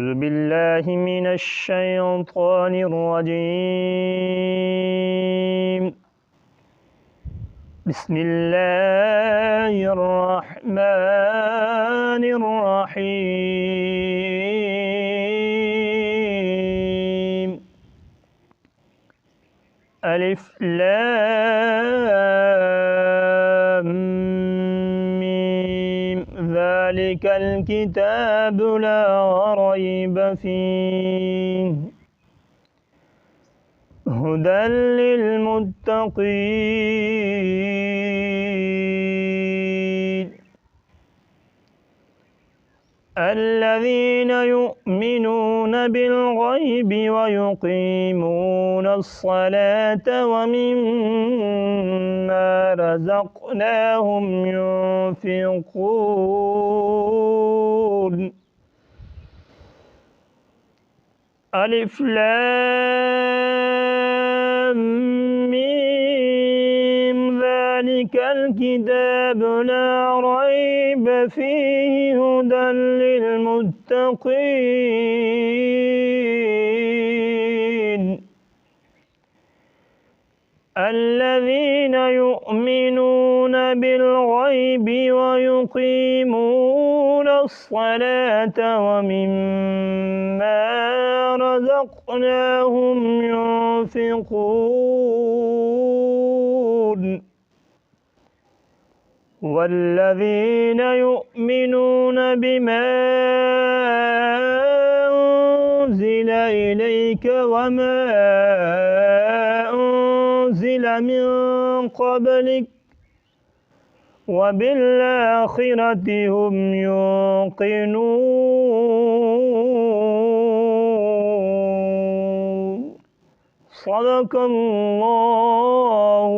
أعوذ بالله من الشيطان الرجيم. بسم الله الرحمن الرحيم. ألف لام ميم. ذلك الكتاب لا ريب فيه هدى للمتقين الذين يؤمنون بالغيب ويقيمون الصلاة ومما رزقناهم ينفقون. ألف لام ميم. ذلك الكتاب لا ريب فيه هدى للمتقين الذين يؤمنون بالغيب ويقيمون الصلاة ومما رزقناهم ينفقون والذين يؤمنون بما أنزل إليك وما أنزل من قبلك وبالآخرة هم يوقنون. صدق الله